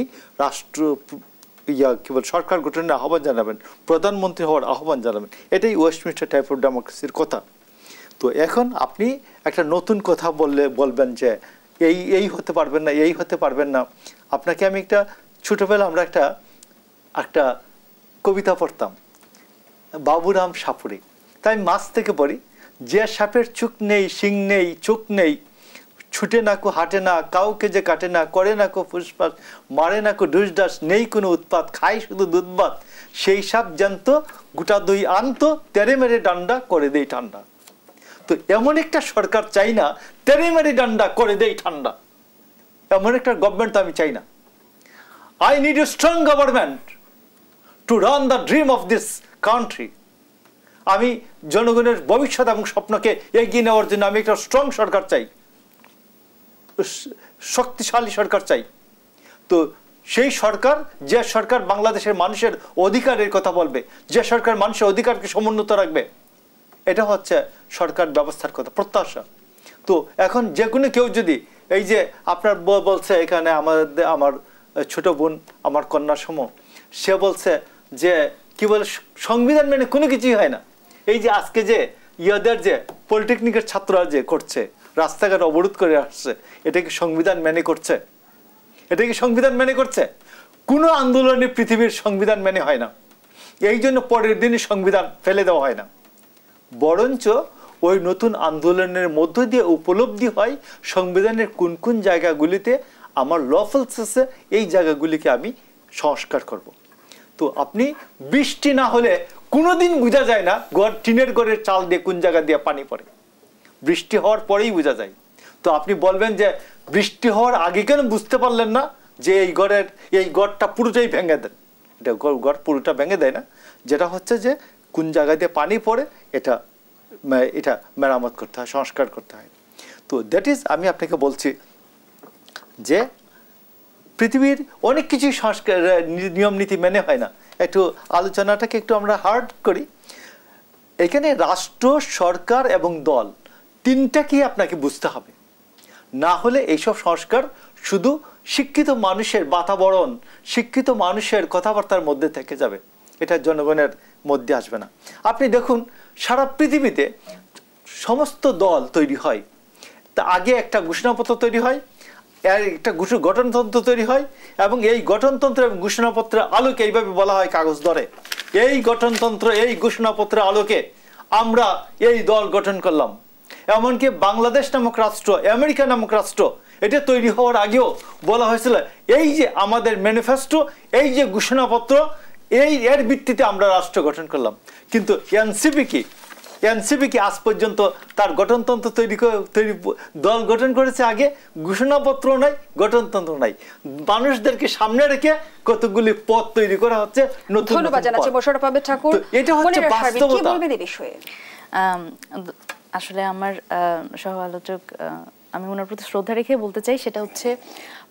সরকার গঠনের আহ্বান জানাবেন, প্রধানমন্ত্রী হওয়ার আহ্বান জানাবেন। এটাই ওয়েস্টমিনিস্টার টাইপ অফ ডেমোক্রেসির কথা। তো এখন আপনি একটা নতুন কথা বলবেন যে এই হতে পারবেন না, এই হতে পারবেন না। আপনাকে আমি ছোটবেলা আমরা একটা কবিতা পড়তাম, বাবুরাম সাপুড়ে। তাই আমি মাছ থেকে পড়ি, যে সাপের চোখ নেই, শিং নেই, চোখ নেই, ছুটে না কো হাঁটে না, কাউকে যে কাটে না, করে না কো ফুসফাস, মারে না কো ঢুসঢাস, নেই কোনো উৎপাত, খাই শুধু দুধ ভাত, সেই সাপ জানতো গোটা দই আনতো, তেরে মেরে ডান্ডা করে দেই ঠান্ডা। তো এমন একটা সরকার চাই না, তেরে মেরে ডান্ডা করে দেই ঠান্ডা, এমন একটা গভর্নমেন্ট তো আমি চাই না। I need a strong government to run the dream of this country. আমি জনগণের ভবিষ্যৎ এবং স্বপ্নকে এগিয়ে নেওয়ার জন্য আমি একটা স্ট্রং সরকার চাই, শক্তিশালী সরকার চাই। তো সেই সরকার, যে সরকার বাংলাদেশের মানুষের অধিকারের কথা বলবে, যে সরকার মানুষের অধিকারকে সমুন্নত রাখবে, এটা হচ্ছে সরকার ব্যবস্থার কথা প্রত্যাশা। তো এখন যে কোনো কেউ যদি এই যে আপনার বলছে এখানে আমার ছোট বোন, আমার কন্যা সম, সে বলছে যে কি বলে সংবিধান মেনে কোনো কিছুই হয় না। এই যে আজকে যে ইয়াদের যে পলিটেকনিকের ছাত্ররা যে করছে, রাস্তাঘাট অবরোধ করে আসছে, এটা কি সংবিধান মেনে করছে? এটা কি সংবিধান মেনে করছে? কোনো আন্দোলনে পৃথিবীর সংবিধান মেনে হয় না, এই জন্য পরের দিনই সংবিধান ফেলে দেওয়া হয় না। বরঞ্চ ওই নতুন আন্দোলনের মধ্য দিয়ে উপলব্ধি হয় সংবিধানের কোন কোন জায়গাগুলিতে আমার লফুলস আছে, এই জায়গাগুলিকে আমি সংস্কার করব। তো আপনি বৃষ্টি না হলে কোনোদিন বোঝা যায় না টিনের ঘরের চাল দিয়ে কোন জায়গা দিয়ে পানি পড়ে, বৃষ্টি হওয়ার পরেই বোঝা যায়। তো আপনি বলবেন যে বৃষ্টি হওয়ার আগে কেন বুঝতে পারলেন না যে এই গড়টা পুরোটাই ভেঙে দেন? এটা গড় পুরোটা ভেঙে দেয় না, যেটা হচ্ছে যে কোন জায়গা দিয়ে পানি পড়ে এটা মেরামত করতে হয়, সংস্কার করতে হয়। তো দ্যাট ইজ, আমি আপনাকে বলছি যে পৃথিবীর অনেক কিছুই সংস্কার নিয়ম নীতি মেনে হয় না। একটু আলোচনাটাকে একটু আমরা হার্ড করি। এখানে রাষ্ট্র, সরকার এবং দল তিনটাকেই আপনাকে বুঝতে হবে, না হলে এইসব সংস্কার শুধু শিক্ষিত মানুষের বাতাবরণ, শিক্ষিত মানুষের কথাবার্তার মধ্যে থেকে যাবে, এটা জনগণের মধ্যে আসবে না। আপনি দেখুন সারা পৃথিবীতে সমস্ত দল তৈরি হয়, তা আগে একটা ঘোষণাপত্র তৈরি হয়, একটা গঠনতন্ত্র তৈরি হয়, এবং এই গঠনতন্ত্র এবং ঘোষণাপত্রের আলোকে এইভাবে বলা হয় কাগজ ধরে, এই গঠনতন্ত্র এই ঘোষণাপত্রের আলোকে আমরা এই দল গঠন করলাম। এমনকি বাংলাদেশ নামক রাষ্ট্র, আমেরিকা নামক রাষ্ট্র, এটা তৈরি হওয়ার আগেও বলা হয়েছিল এই যে আমাদের ম্যানিফেস্টো, এই যে ঘোষণাপত্র, এর ভিত্তিতে আমরা রাষ্ট্র গঠন করলাম। কিন্তু এনসিপি কি আজ পর্যন্ত তার গঠনতন্ত্র তৈরি দল গঠন করেছে? আগে ঘোষণাপত্র নাই, গঠনতন্ত্র নাই, মানুষদেরকে সামনে রেখে কতগুলি পদ তৈরি করা হচ্ছে নতুন। ধন্যবাদ জানাচ্ছি মোশাররফ আহমেদ ঠাকুর। এটা হচ্ছে বাস্তবতা। কি বলবেন এই বিষয়ে? আসলে আমার সহ আলোচক, আমি ওনার প্রতি শ্রদ্ধা রেখে বলতে চাই, সেটা হচ্ছে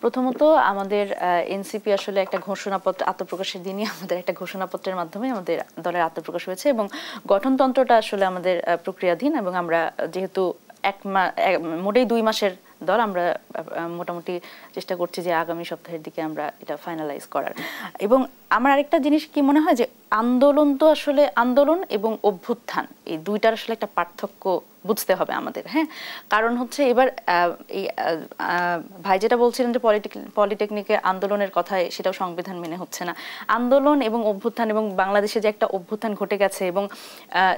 প্রথমত আমাদের এনসিপি আসলে একটা ঘোষণাপত্র, আত্মপ্রকাশের দিনই আমাদের একটা ঘোষণাপত্রের মাধ্যমে আমাদের দলের আত্মপ্রকাশ হয়েছে, এবং গঠনতন্ত্রটা আসলে আমাদের প্রক্রিয়াধীন, এবং আমরা যেহেতু মোটেই 2 মাসের দল, আমরা মোটামুটি চেষ্টা করছি যে আগামী সপ্তাহের দিকে আমরা এটা ফাইনালাইজ করার। এবং আমার আরেকটা জিনিস কি মনে হয় যে আন্দোলন তো আসলে আন্দোলন এবং অভ্যুত্থান, এই দুইটার আসলে একটা পার্থক্য বুঝতে হবে আমাদের। হ্যাঁ, কারণ হচ্ছে এবার এই ভাই যেটা বলছিলেন যে পলিটেকনিকের আন্দোলনের কথায়, সেটাও সংবিধান মেনে হচ্ছে না। আন্দোলন এবং অভ্যুত্থান, এবং বাংলাদেশে যে একটা অভ্যুত্থান ঘটে গেছে, এবং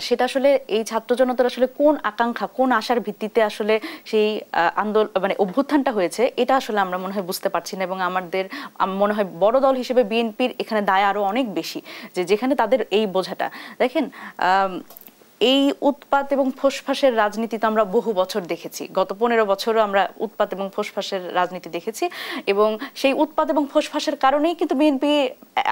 সেটা আসলে এই ছাত্র জনতার আসলে কোন আকাঙ্ক্ষা, কোন আশার ভিত্তিতে আসলে সেই মানে অভ্যুত্থানটা হয়েছে, এটা আসলে আমরা মনে হয় বুঝতে পারছি না। এবং আমাদের মনে হয় বড় দল হিসেবে বিএনপির এখানে দায় আরো অনেক বেশি, যে যেখানে তাদের এই বোঝাটা দেখেন। এই উৎপাত এবং ফোসফাসের রাজনীতি তো আমরা বহু বছর দেখেছি, গত 15 বছরও আমরা উৎপাত এবং ফোসফাসের রাজনীতি দেখেছি, এবং সেই উৎপাত এবং ফোসফাসের কারণেই কিন্তু বিএনপি,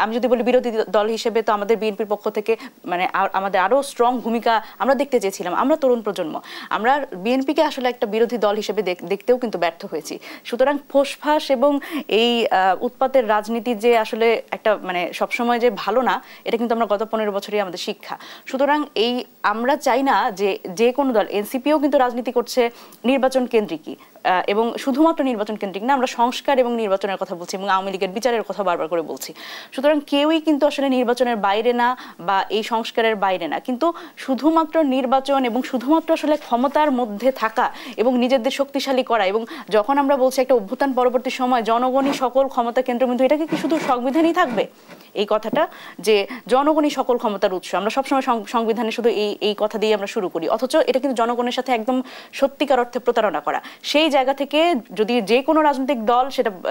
আমি যদি বলি বিরোধী দল হিসেবে, তো আমাদের বিএনপির পক্ষ থেকে মানে আমাদের আরো স্ট্রং ভূমিকা আমরা দেখতে চেয়েছিলাম। আমরা তরুণ প্রজন্ম, আমরা বিএনপিকে আসলে একটা বিরোধী দল হিসেবে দেখতেও কিন্তু ব্যর্থ হয়েছি। সুতরাং ফোসফাস এবং এই উৎপাতের রাজনীতি যে আসলে একটা মানে সবসময় যে ভালো না, এটা কিন্তু আমরা গত 15 বছরই আমাদের শিক্ষা। সুতরাং আমরা চাই না যে কোনো দল, এনসিপিও কিন্তু রাজনীতি করছে নির্বাচন কেন্দ্রিকই, এবং শুধুমাত্র নির্বাচন কেন্দ্রিক না, আমরা সংস্কার এবং নির্বাচনের কথা বলছি এবং আওয়ামী লীগের বিচারের কথা বারবার করে বলছি। সুতরাং কেউই কিন্তু আসলে নির্বাচনের বাইরে না বা এই সংস্কারের বাইরে না, কিন্তু শুধুমাত্র নির্বাচন এবং শুধুমাত্র আসলে ক্ষমতার মধ্যে থাকা এবং নিজেদের শক্তিশালী করা, এবং যখন আমরা বলছি একটা অভ্যুত্থান পরবর্তী সময় জনগণই সকল ক্ষমতা কেন্দ্রবিন্দু, এটাকে কি শুধু সংবিধানই থাকবে? এই কথাটা যে জনগণই সকল ক্ষমতার উৎস, আমরা সবসময় সংবিধানে শুধু এই কথা দিয়ে আমরা শুরু করি, অথচ এটা কিন্তু জনগণের সাথে একদম সত্যিকার অর্থে প্রতারণা করা। সেই জায়গা থেকে যদি যে কোনো রাজনৈতিক দল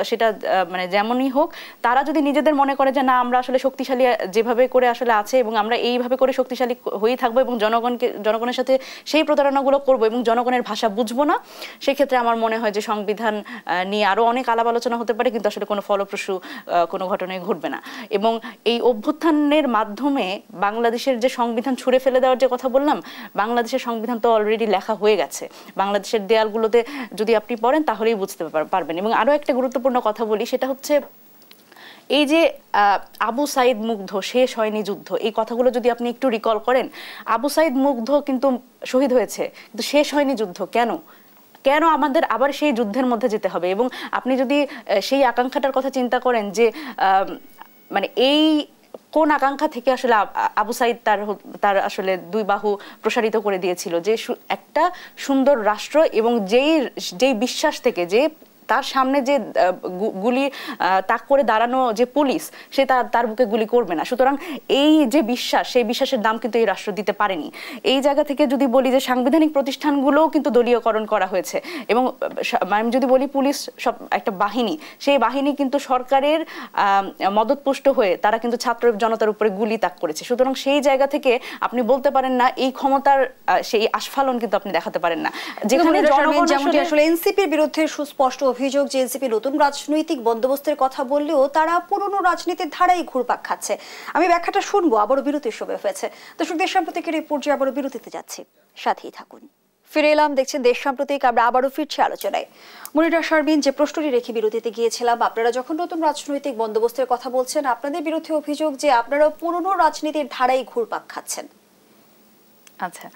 সেটা মানে যেমনই হোক, তারা যদি নিজেদের মনে করে যে না আমরা আসলে শক্তিশালী যেভাবে করে আসলে আছে এবং আমরা এইভাবে করে শক্তিশালী হয়েই থাকবো এবং জনগণের সাথে সেই প্রতারণাগুলো করবো এবং জনগণের ভাষা বুঝবো না, সেক্ষেত্রে আমার মনে হয় যে সংবিধান নিয়ে আরো অনেক আলাপ আলোচনা হতে পারে, কিন্তু আসলে কোনো ফলপ্রসূ কোনো ঘটনাই ঘটবে না। এবং এই অভ্যুত্থানের মাধ্যমে বাংলাদেশের যে সংবিধান ছুঁড়ে ফেলে দেওয়ার যে কথা বললাম, বাংলাদেশের সংবিধান তো অলরেডি লেখা হয়ে গেছে, বাংলাদেশের দেয়ালগুলোতে যদি আপনি পড়েন তাহলেই বুঝতে পারবেন। এবং আরো একটা গুরুত্বপূর্ণ কথা বলি, সেটা হচ্ছে এই যে আবু সাইদ মুগ্ধ শেষ হয়নি যুদ্ধ, এই কথাগুলো যদি আপনি একটু রিকল করেন, আবু সাইদ মুগ্ধ কিন্তু শহীদ হয়েছে, কিন্তু শেষ হয়নি যুদ্ধ। কেন আমাদের আবার সেই যুদ্ধের মধ্যে যেতে হবে? এবং আপনি যদি সেই আকাঙ্ক্ষাটার কথা চিন্তা করেন যে মানে এই কোন আকাঙ্ক্ষা থেকে আসলে আবু সাইদ তার আসলে দুই বাহু প্রসারিত করে দিয়েছিল, যে একটা সুন্দর রাষ্ট্র এবং যেই বিশ্বাস থেকে, যে তার সামনে যে গুলি তাক করে দাঁড়ানো যে পুলিশ, সে তার বুকে গুলি করবে না। সুতরাং এই যে বিশ্বাস, সেই বিশ্বাসের দাম কিন্তু এই রাষ্ট্র দিতে পারেনি। এই জায়গা থেকে যদি বলি যে সাংবিধানিক প্রতিষ্ঠানগুলোও কিন্তু দলীয়করণ করা হয়েছে, এবং আমি যদি বলি পুলিশ সব একটা বাহিনী, সেই বাহিনী কিন্তু সরকারের মদতপুষ্ট হয়ে তারা কিন্তু ছাত্র জনতার উপরে গুলি তাক করেছে। সুতরাং সেই জায়গা থেকে আপনি বলতে পারেন না এই ক্ষমতার সেই আস্ফালন কিন্তু আপনি দেখাতে পারেন না, যেখানে জনগণ আসলে এনসিপির বিরুদ্ধে সুস্পষ্ট অভিযোগ যে এনসিপি নতুন রাজনৈতিক বন্দোবস্তের কথা বললেও তারা পুরনো রাজনীতির ধারাই ঘুরপাক খাচ্ছে। আমি ব্যাখ্যাটা শুনবো, আবারও বিরতির সময় হয়েছে। দর্শক, দেশ সাম্প্রতিকের এই পর্যায়ে আবারও বিরতিতে যাচ্ছি, সাথেই থাকুন। ফিরে এলাম, দেখছেন দেশ সাম্প্রতিক। আমরা আবারও ফিরছি আলোচনায়। মনিরা শারমিন, যে প্রশ্নটি রেখে বিরতিতে গিয়েছিলাম, আপনারা যখন নতুন রাজনৈতিক বন্দোবস্তের কথা বলছেন, আপনাদের বিরুদ্ধে অভিযোগ যে আপনারা পুরনো রাজনীতির ধারাই ঘুরপাক খাচ্ছেন। আচ্ছা,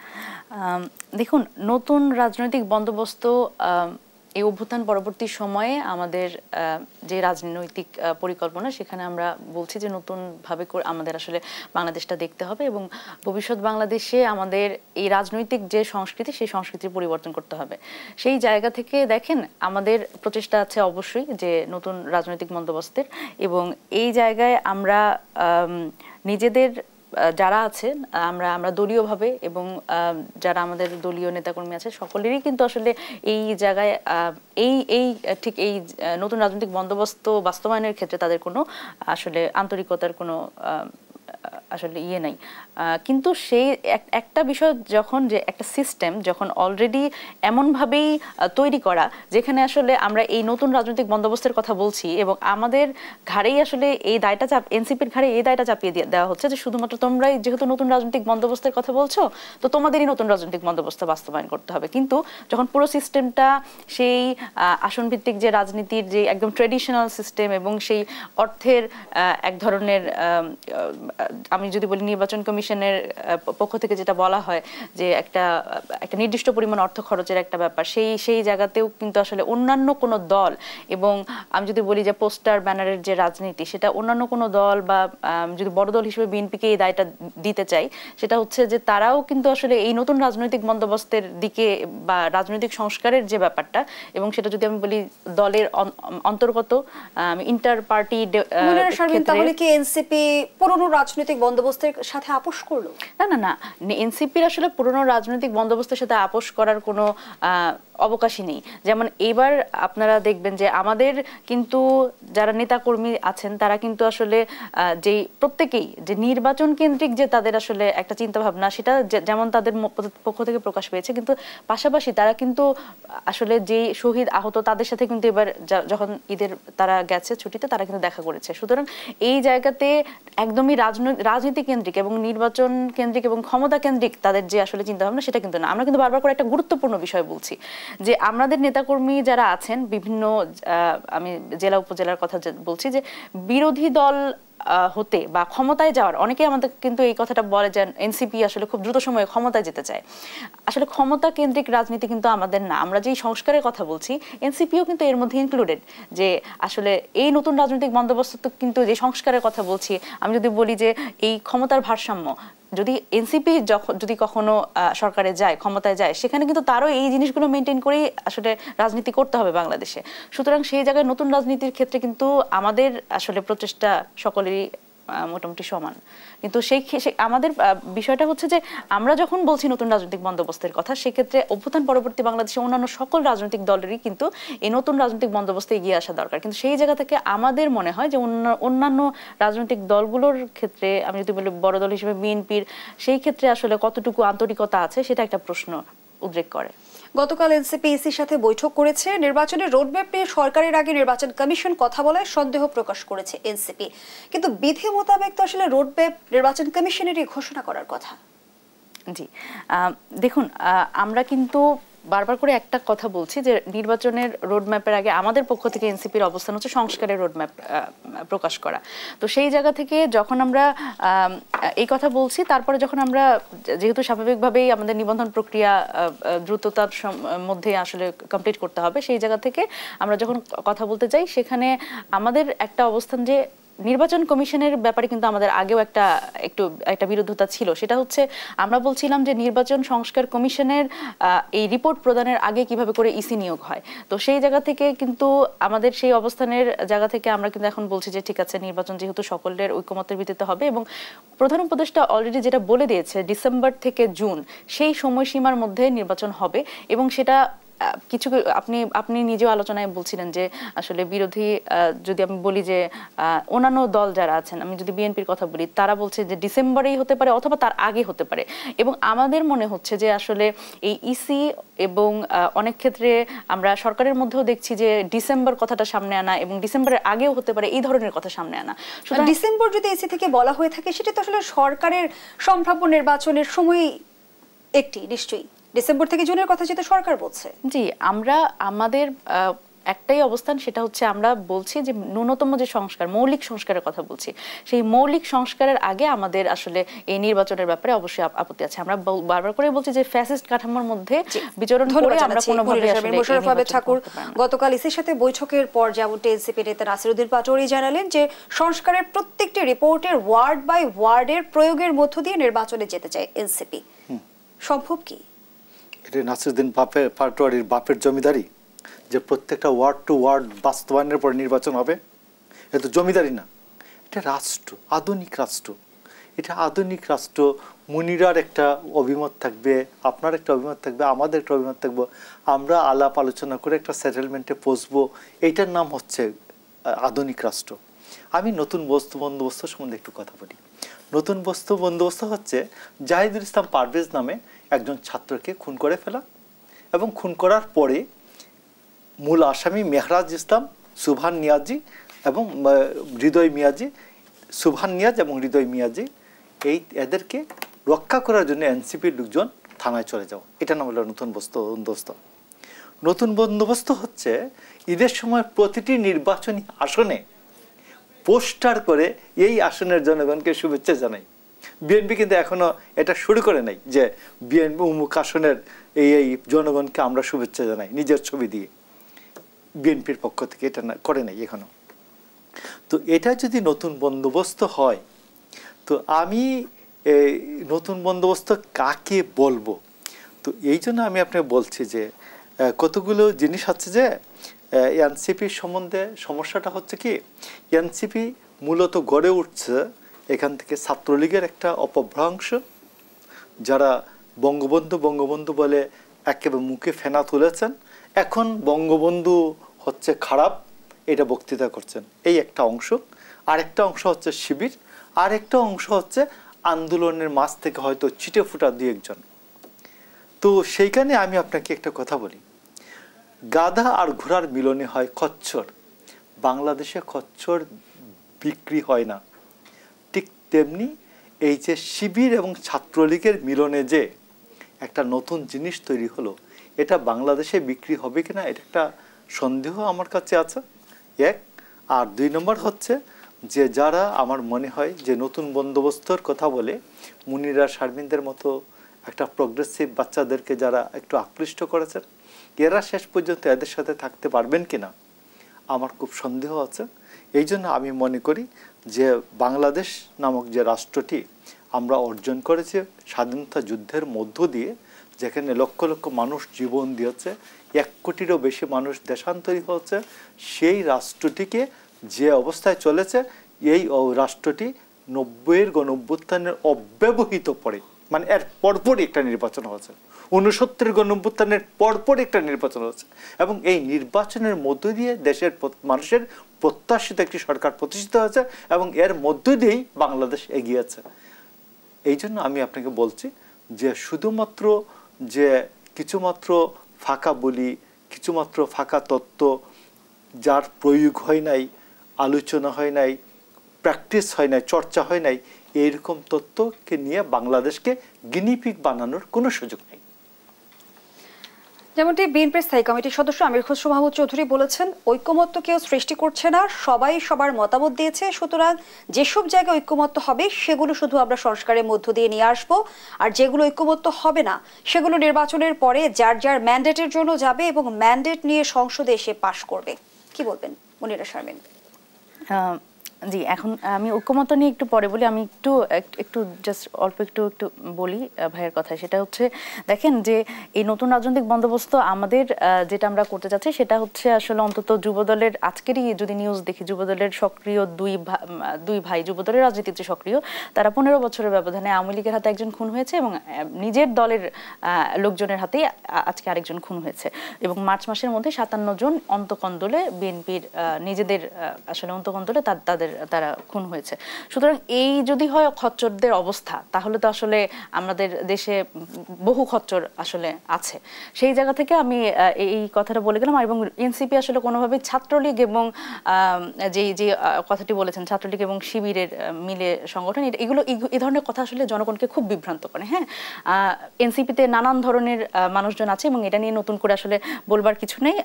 দেখুন, নতুন রাজনৈতিক বন্দোবস্ত এই অভ্যুত্থান পরবর্তী সময়ে আমাদের যে রাজনৈতিক পরিকল্পনা, সেখানে আমরা বলছি যে নতুনভাবে আমাদের আসলে বাংলাদেশটা দেখতে হবে এবং ভবিষ্যৎ বাংলাদেশে আমাদের এই রাজনৈতিক যে সংস্কৃতি, সেই সংস্কৃতির পরিবর্তন করতে হবে। সেই জায়গা থেকে দেখেন আমাদের প্রচেষ্টা আছে অবশ্যই যে নতুন রাজনৈতিক বন্দোবস্তের, এবং এই জায়গায় আমরা নিজেদের যারা আছেন, আমরা দলীয়ভাবে এবং যারা আমাদের দলীয় নেতাকর্মী আছে, সকলেরই কিন্তু আসলে এই জায়গায় ঠিক এই নতুন রাজনৈতিক বন্দোবস্ত বাস্তবায়নের ক্ষেত্রে তাদের কোনো আসলে আন্তরিকতার কোনো আসলে নাই। কিন্তু সেই একটা বিষয় যখন, যে একটা সিস্টেম যখন অলরেডি এমনভাবেই তৈরি করা, যেখানে আসলে আমরা এই নতুন রাজনৈতিক বন্দোবস্তের কথা বলছি এবং আমাদের ঘাড়েই আসলে এই দায়টা এনসিপির ঘাড়ে এই দায়টা চাপিয়ে দেওয়া হচ্ছে যে শুধুমাত্র তোমরাই যেহেতু নতুন রাজনৈতিক বন্দোবস্তের কথা বলছো, তো তোমাদেরই নতুন রাজনৈতিক বন্দোবস্ত বাস্তবায়ন করতে হবে। কিন্তু যখন পুরো সিস্টেমটা সেই আসনভিত্তিক যে রাজনীতির যে একদম ট্রেডিশনাল সিস্টেম এবং সেই অর্থের এক ধরনের, আমি যদি বলি নির্বাচন কমিশনের পক্ষ থেকে যেটা বলা হয় যে একটা নির্দিষ্ট পরিমাণ অর্থ খরচের একটা ব্যাপার, সেই জায়গাতেও কিন্তু আসলে অন্যান্য কোনো দল, এবং আমি যদি বলি যে পোস্টার ব্যানারের যে রাজনীতি, সেটা অন্যান্য কোনো দল বা যদি বড় দল হিসেবে বিএনপিকে এই দায়টা দিতে চাই, সেটা হচ্ছে যে তারাও কিন্তু আসলে এই নতুন রাজনৈতিক বন্দোবস্তের দিকে বা রাজনৈতিক সংস্কারের যে ব্যাপারটা, এবং সেটা যদি আমি বলি দলের অন্তর্গত ইন্টার পার্টি, তাহলে কি এনসিপি পুরনো রাজনৈতিক বন্দোবস্তের সাথে আপোষ করলো? না, এনসিপির আসলে পুরনো রাজনৈতিক বন্দোবস্তের সাথে আপোষ করার কোনো অবকাশই নেই। যেমন এবার আপনারা দেখবেন যে আমাদের কিন্তু যারা নেতাকর্মী আছেন, তারা কিন্তু আসলে যেই প্রত্যেকেই যে নির্বাচন কেন্দ্রিক যে তাদের আসলে একটা চিন্তা ভাবনা, সেটা যেমন তাদের পক্ষ থেকে প্রকাশ পেয়েছে, কিন্তু পাশাপাশি তারা কিন্তু আসলে যেই শহীদ আহত তাদের সাথে কিন্তু এবার যখন ঈদের তারা গেছে ছুটিতে, তারা কিন্তু দেখা করেছে। সুতরাং এই জায়গাতে একদমই রাজনীতি কেন্দ্রিক এবং নির্বাচন কেন্দ্রিক এবং ক্ষমতা কেন্দ্রিক তাদের যে আসলে চিন্তা ভাবনা, সেটা কিন্তু না। আমরা কিন্তু বারবার করে একটা গুরুত্বপূর্ণ বিষয় বলছি যে আমাদের নেতাকর্মী যারা আছেন বিভিন্ন, আমি জেলা উপজেলার কথা বলছি, যে বিরোধী দল হতে বা ক্ষমতায় যাওয়ার, অনেকেই আমাদের কিন্তু এই কথাটা বলে যে এনসিপি আসলে খুব দ্রুত সময়ে ক্ষমতায় যেতে চায়। আসলে ক্ষমতা কেন্দ্রিক রাজনীতি কিন্তু আমাদের না। আমরা যেই সংস্কারের কথা বলছি, এনসিপিও কিন্তু এর মধ্যে ইনক্লুডেড, যে আসলে এই নতুন রাজনৈতিক বন্দোবস্ত কিন্তু যে সংস্কারের কথা বলছি, আমি যদি বলি যে এই ক্ষমতার ভারসাম্য, যদি এনসিপি যদি কখনো সরকারে যায়, ক্ষমতায় যায়, সেখানে কিন্তু তারও এই জিনিসগুলো মেনটেন করেই আসলে রাজনীতি করতে হবে বাংলাদেশে। সুতরাং সেই জায়গায় নতুন রাজনীতির ক্ষেত্রে কিন্তু আমাদের আসলে প্রচেষ্টা সকলেরই মোটামুটি সমান। কিন্তু সেই আমাদের বিষয়টা হচ্ছে যে আমরা যখন বলছি নতুন রাজনৈতিক বন্দোবস্তের কথা, সেক্ষেত্রে অভ্যুত্থান পরবর্তী বাংলাদেশে অন্যান্য সকল রাজনৈতিক দলেরই কিন্তু এই নতুন রাজনৈতিক বন্দোবস্তে এগিয়ে আসা দরকার। কিন্তু সেই জায়গা থেকে আমাদের মনে হয় যে অন্যান্য রাজনৈতিক দলগুলোর ক্ষেত্রে, আমি যদি বলি বড় দল হিসেবে বিএনপির, সেই ক্ষেত্রে আসলে কতটুকু আন্তরিকতা আছে সেটা একটা প্রশ্ন উদ্রেক করে। গতকাল এনসিপি ইসির সাথে বৈঠক করেছে। নির্বাচনের রোডম্যাপ নিয়ে সরকারের আগে নির্বাচন কমিশন কথা বলায় সন্দেহ প্রকাশ করেছে এনসিপি, কিন্তু বিধি মোতাবেক তো আসলে রোডম্যাপ নির্বাচন কমিশনেরই ঘোষণা করার কথা। জি, দেখুন, আমরা কিন্তু বারবার করে একটা কথা বলছি যে নির্বাচনের রোডম্যাপের আগে আমাদের পক্ষ থেকে এনসিপির অবস্থান হচ্ছে সংস্কারের রোডম্যাপ প্রকাশ করা। তো সেই জায়গা থেকে যখন আমরা এই কথা বলছি, তারপরে যখন আমরা যেহেতু স্বাভাবিকভাবেই আমাদের নিবন্ধন প্রক্রিয়া দ্রুততার মধ্যে আসলে কমপ্লিট করতে হবে, সেই জায়গা থেকে আমরা যখন কথা বলতে যাই, সেখানে আমাদের একটা অবস্থান যে নির্বাচন কমিশনের ব্যাপারে কিন্তু আমাদের আগেও একটা বিরোধতা ছিল। সেটা হচ্ছে আমরা বলছিলাম যে নির্বাচন সংস্কার কমিশনের এই রিপোর্ট প্রদানের আগে কিভাবে করে ইসি নিয়োগ হয়। তো সেই জায়গা থেকে কিন্তু আমাদের সেই অবস্থানের জায়গা থেকে আমরা কিন্তু এখন বলছি যে ঠিক আছে, নির্বাচন যেহেতু সকলের ঐকমত্যের ভিত্তিতে হবে, এবং প্রধান উপদেষ্টা অলরেডি যেটা বলে দিয়েছে ডিসেম্বর থেকে জুন সেই সময়সীমার মধ্যে নির্বাচন হবে। এবং সেটা কিছু আপনি নিজেও আলোচনায় বলছিলেন যে আসলে বিরোধী, যদি আমি বলি যে অন্যান্য দল যারা আছেন, আমি যদি বিএনপির কথা বলি, তারা বলছে যে ডিসেম্বরেই হতে পারে অথবা তার আগে হতে পারে। এবং আমাদের মনে হচ্ছে যে আসলে এই ইসি এবং অনেক ক্ষেত্রে আমরা সরকারের মধ্যেও দেখছি যে ডিসেম্বর কথাটা সামনে আনা এবং ডিসেম্বরের আগেও হতে পারে, এই ধরনের কথা সামনে আনা। ডিসেম্বর যদি ইসি থেকে বলা হয়ে থাকে, সেটা তো আসলে সরকারের সম্ভাব্য নির্বাচনের সময় একটি, নিশ্চয়ই ডিসেম্বর থেকে জুনের কথা যেটা সরকার বলছে। জি, আমরা আমাদের একটাই অবস্থান, সেটা হচ্ছে আমরা বলছি যে ন্যূনতম যে সংস্কার, মৌলিক সংস্কারের কথা বলছি, সেই মৌলিক সংস্কারের আগে আমাদের আসলে এই নির্বাচনের ব্যাপারে অবশ্যই আপত্তি আছে। আমরা বারবার করে বলছি যে ফ্যাসিস্ট কাঠামোর মধ্যে বিচরণ করে আমরা কোনোভাবে আসলে মোশাররফ ঠাকুর গতকাল ইসির সাথে বৈঠকের পর যেমনটি এনসিপি নেতা নাসিরউদ্দিন পাটোয়ারি জানালেন যে সংস্কারের প্রত্যেকটি রিপোর্টের ওয়ার্ড বাই ওয়ার্ডের প্রয়োগের মধ্য দিয়ে নির্বাচনে যেতে চায় এনসিপি। সম্ভব কি? এটা নাসিরউদ্দিন পাটোয়ারির বাপের জমিদারি যে প্রত্যেকটা ওয়ার্ড টু ওয়ার্ড বাস্তবায়নের পর নির্বাচন হবে? এটা তো জমিদারি না, এটা রাষ্ট্র, আধুনিক রাষ্ট্র। এটা আধুনিক রাষ্ট্র। মুনিরার একটা অভিমত থাকবে, আপনার একটা অভিমত থাকবে, আমাদের একটা অভিমত থাকবে, আমরা আলাপ আলোচনা করে একটা সেটেলমেন্টে পৌঁছবো। এইটার নাম হচ্ছে আধুনিক রাষ্ট্র। আমি নতুন বন্দোবস্ত সম্বন্ধে একটু কথা বলি। নতুন বন্দোবস্ত হচ্ছে জাহিদুল ইসলাম পারভেজ নামে একজন ছাত্রকে খুন করে ফেলা, এবং খুন করার পরে মূল আসামি মেহরাজ ইসলাম, সুবহান নিয়াজি এবং হৃদয় মিয়াজি, সুবহান নিয়াজ এবং হৃদয় মিয়াজি, এদেরকে রক্ষা করার জন্য এনসিপির লোকজন থানায় চলে যাওয়া। এটা নাম হলো নতুন বন্দোবস্ত। নতুন বন্দোবস্ত হচ্ছে ঈদের সময় প্রতিটি নির্বাচনী আসনে পোস্টার করে এই আসনের জনগণকে শুভেচ্ছা জানাই। বিএনপি কিন্তু এখনো এটা শুরু করে নাই যে বিএনপি অমুক আসনের এই জনগণকে আমরা শুভেচ্ছা জানাই নিজের ছবি দিয়ে। বিএনপির পক্ষ থেকে এটা করে নাই এখনো। তো এটা যদি নতুন বন্দোবস্ত হয়, তো আমি নতুন বন্দোবস্ত কাকে বলবো? তো এই জন্য আমি আপনাকে বলছি যে কতগুলো জিনিস আছে যে এনসিপির সম্বন্ধে সমস্যাটা হচ্ছে কি, এনসিপি মূলত গড়ে উঠছে এখান থেকে ছাত্রলীগের একটা অপভ্রংশ, যারা বঙ্গবন্ধু বলে একেবারে মুখে ফেনা তুলেছেন, এখন বঙ্গবন্ধু হচ্ছে খারাপ এটা বক্তৃতা করছেন, এই একটা অংশ। আরেকটা অংশ হচ্ছে শিবির, আরেকটা অংশ হচ্ছে আন্দোলনের মাঝ থেকে হয়তো ছিটে ফুটা দুই একজন। তো সেইখানে আমি আপনাকে একটা কথা বলি, গাধা আর ঘোড়ার মিলনে হয় খচ্চর। বাংলাদেশে খচ্চর বিক্রি হয় না। ঠিক তেমনি এই যে শিবির এবং ছাত্রলীগের মিলনে যে একটা নতুন জিনিস তৈরি হলো, এটা বাংলাদেশে বিক্রি হবে কিনা এটা একটা সন্দেহ আমার কাছে আছে, এক। আর দুই নম্বর হচ্ছে যে যারা আমার মনে হয় যে নতুন বন্দোবস্তর কথা বলে মুনিরা শারমিনদের মতো একটা প্রগ্রেসিভ বাচ্চাদেরকে যারা একটু আকৃষ্ট করেছেন, এরা শেষ পর্যন্ত এদের সাথে থাকতে পারবেন কিনা আমার খুব সন্দেহ আছে। এই জন্য আমি মনে করি যে বাংলাদেশ নামক যে রাষ্ট্রটি আমরা অর্জন করেছি স্বাধীনতা যুদ্ধের মধ্য দিয়ে, যেখানে লক্ষ লক্ষ মানুষ জীবন দিয়েছে, 1 কোটিরও বেশি মানুষ দেশান্তরী হচ্ছে, সেই রাষ্ট্রটিকে যে অবস্থায় চলেছে এই রাষ্ট্রটি 90-এর গণঅভ্যুত্থানের অব্যবহিত পরে, মানে এর পরপরই একটা নির্বাচন হয়েছে, 69-এর গণঅভ্যুত্থানের পরপরই একটা নির্বাচন হয়েছে, এবং এই নির্বাচনের মধ্য দিয়ে দেশের মানুষের প্রত্যাশিত একটি সরকার প্রতিষ্ঠিত হয়েছে এবং এর মধ্য দিয়েই বাংলাদেশ এগিয়েছে। এই জন্য আমি আপনাকে বলছি যে শুধুমাত্র যে কিছুমাত্র ফাঁকা বলি, কিছুমাত্র ফাঁকা তত্ত্ব যার প্রয়োগ হয় নাই, আলোচনা হয় নাই, প্র্যাকটিস হয় নাই, চর্চা হয় নাই, এইরকম তত্ত্বকে নিয়ে বাংলাদেশকে গিনিপিগ বানানোর কোনো সুযোগ নেই। যেমনটি বিএনপির স্থায়ী কমিটির সদস্য আমির খসরু মাহমুদ চৌধুরী বলেছেন, ঐক্যমত্য কেউ সৃষ্টি করছে না, সবাই সবার মতামত দিয়েছে, সুতরাং যেসব জায়গায় ঐক্যমত্য হবে সেগুলো শুধু আমরা সংস্কারের মধ্য দিয়ে নিয়ে আসবো, আর যেগুলো ঐক্যমত্য হবে না সেগুলো নির্বাচনের পরে যার যার ম্যান্ডেটের জন্য যাবে এবং ম্যান্ডেট নিয়ে সংসদে এসে পাশ করবে। কি বলবেন মুনিরা শারমিন? জি, এখন আমি ঐক্যমত্য নিয়ে একটু পরে বলি, আমি একটু জাস্ট অল্প একটু বলি ভাইয়ের কথা। সেটা হচ্ছে, দেখেন যে এই নতুন রাজনৈতিক বন্দোবস্ত আমাদের যেটা আমরা করতে যাচ্ছি সেটা হচ্ছে আসলে অন্তত যুবদলের, আজকেরই যদি নিউজ দেখি, যুবদলের সক্রিয় দুই ভাই যুবদলের রাজনীতিতে সক্রিয়, তারা 15 বছরের ব্যবধানে আওয়ামী লীগের হাতে একজন খুন হয়েছে এবং নিজের দলের লোকজনের হাতেই আজকে আরেকজন খুন হয়েছে, এবং মার্চ মাসের মধ্যে 57 জন অন্তকন্দলে বিএনপির নিজেদের আসলে অন্তকন্দলে তারা খুন হয়েছে। সুতরাং এই যদি হয় খচ্চরদের অবস্থা, তাহলে তো আসলে আমাদের দেশে বহু খচ্চর আসলে আছে। সেই জায়গা থেকে আমি এই কথাটা বলে গেলাম। এবং এনসিপি আসলে কোনোভাবেই ছাত্রলীগ এবং যে কথাটি বলেছেন, ছাত্রলীগ এবং শিবিরের মিলে সংগঠন, এগুলো এই ধরনের কথা আসলে জনগণকে খুব বিভ্রান্ত করে। হ্যাঁ, এনসিপিতে নানান ধরনের মানুষজন আছে এবং এটা নিয়ে নতুন করে আসলে বলবার কিছু নেই।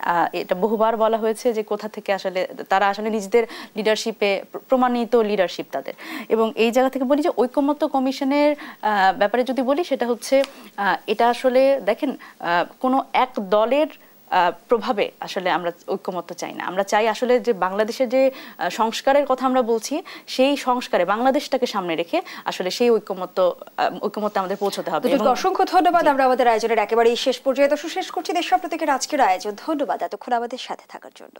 এটা বহুবার বলা হয়েছে যে কোথা থেকে আসলে তারা আসলে নিজেদের লিডারশিপে প্রমাণিত লিডারশিপ তাদের। এবং এই জায়গা থেকে বলি যে ঐকমত্য কমিশনের ব্যাপারে যদি বলি, সেটা হচ্ছে এটা আসলে দেখেন কোনো এক দলের প্রভাবে আসলে আমরা ঐক্যমত্য চাই না। আমরা চাই আসলে যে বাংলাদেশের যে সংস্কারের কথা আমরা বলছি, সেই সংস্কারে বাংলাদেশটাকে সামনে রেখে আসলে সেই ঐক্যমত্যে আমাদের পৌঁছতে হবে। অসংখ্য ধন্যবাদ। আমরা আমাদের আয়োজনের একেবারেই শেষ পর্যায়ে শেষ করছি দেশ প্রত্যেকের আজকের আয়োজন। ধন্যবাদ এতক্ষণ আমাদের সাথে থাকার জন্য।